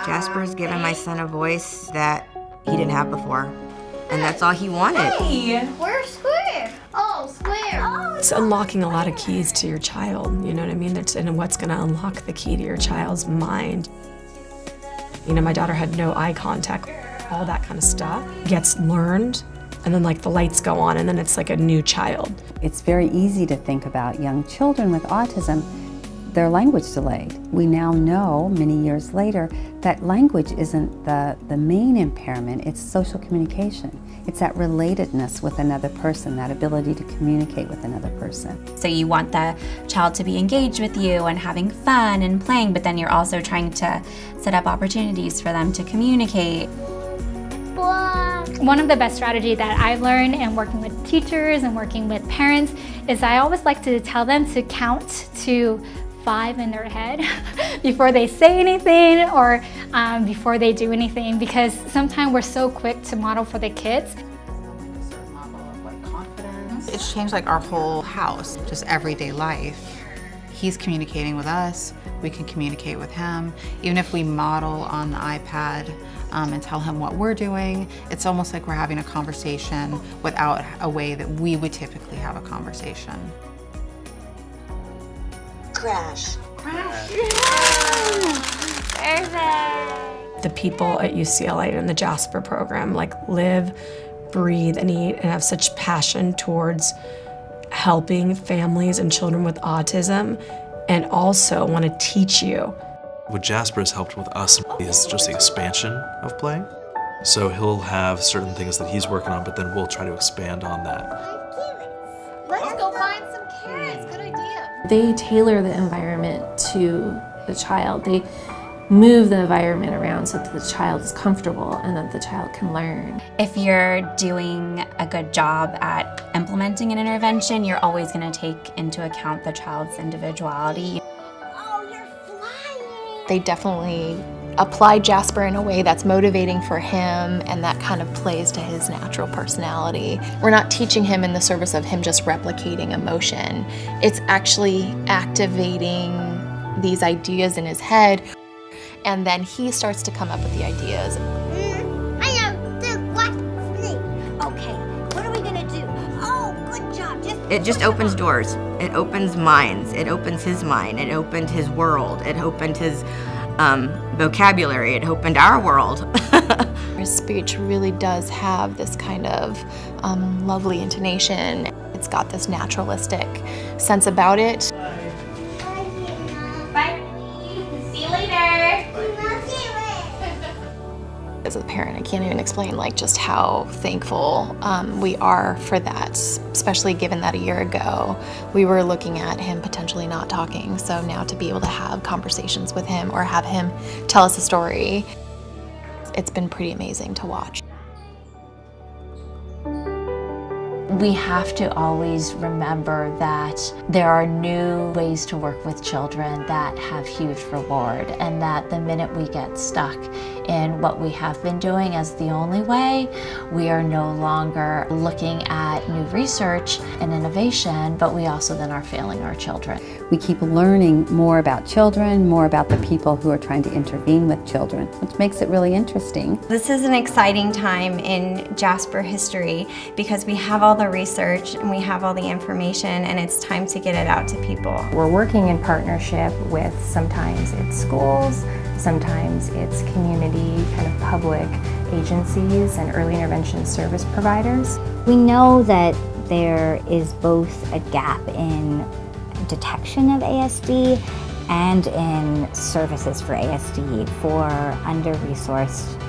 Jasper's given my son a voice that he didn't have before, and that's all he wanted. Hey, where's Square? Oh, Square. Oh, it's unlocking a lot of keys to your child, you know what I mean? And what's gonna unlock the key to your child's mind. You know, my daughter had no eye contact, all that kind of stuff gets learned, and then like the lights go on, and then it's like a new child. It's very easy to think about young children with autism, their language delayed. We now know, many years later, that language isn't the main impairment, it's social communication. It's that relatedness with another person, that ability to communicate with another person. So you want the child to be engaged with you and having fun and playing, but then you're also trying to set up opportunities for them to communicate. One of the best strategies that I've learned in working with teachers and working with parents is I always like to tell them to count to 5 in their head before they say anything or before they do anything, because sometimes we're so quick to model for the kids. It's changed like our whole house, just everyday life. He's communicating with us, we can communicate with him. Even if we model on the iPad and tell him what we're doing, it's almost like we're having a conversation without a way that we would typically have a conversation. Crash. Crash. Perfect. The people at UCLA and the JASPER program like live, breathe, and eat and have such passion towards helping families and children with autism, and also want to teach you. What JASPER has helped with us is just the expansion of play. So he'll have certain things that he's working on, but then we'll try to expand on that. Let's go find some carrots. Good idea. They tailor the environment to the child. They move the environment around so that the child is comfortable and that the child can learn. If you're doing a good job at implementing an intervention, you're always going to take into account the child's individuality. Oh, you're flying. They definitely apply JASPER in a way that's motivating for him and that kind of plays to his natural personality. We're not teaching him in the service of him just replicating emotion. It's actually activating these ideas in his head, and then he starts to come up with the ideas. I know the what snake. Okay, what are we gonna do? Oh, good job. It just opens doors. It opens minds. It opens his mind. It opened his world. It opened his vocabulary. It opened our world. His speech really does have this kind of lovely intonation. It's got this naturalistic sense about it. Bye. See you later. As a parent, I can't even explain like just how thankful we are for that, especially given that a year ago we were looking at him potentially not talking. So now to be able to have conversations with him or have him tell us a story, it's been pretty amazing to watch. We have to always remember that there are new ways to work with children that have huge reward, and that the minute we get stuck in what we have been doing as the only way, we are no longer looking at new research and innovation, but we also then are failing our children. We keep learning more about children, more about the people who are trying to intervene with children, which makes it really interesting. This is an exciting time in JASPER history because we have all the research and we have all the information, and it's time to get it out to people. We're working in partnership with, sometimes it's schools, sometimes it's community, kind of public agencies and early intervention service providers. We know that there is both a gap in detection of ASD and in services for ASD for under-resourced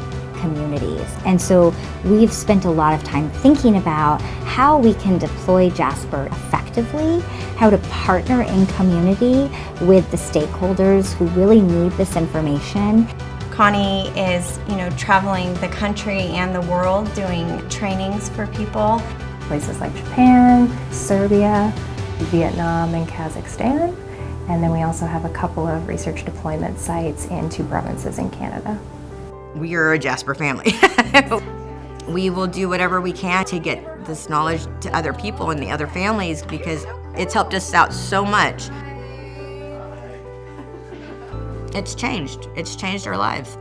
communities. And so we've spent a lot of time thinking about how we can deploy JASPER effectively, how to partner in community with the stakeholders who really need this information. Connie is, traveling the country and the world doing trainings for people. Places like Japan, Serbia, Vietnam, and Kazakhstan. And then we also have a couple of research deployment sites in 2 provinces in Canada. We are a JASPER family. We will do whatever we can to get this knowledge to other people and the other families because it's helped us out so much. It's changed our lives.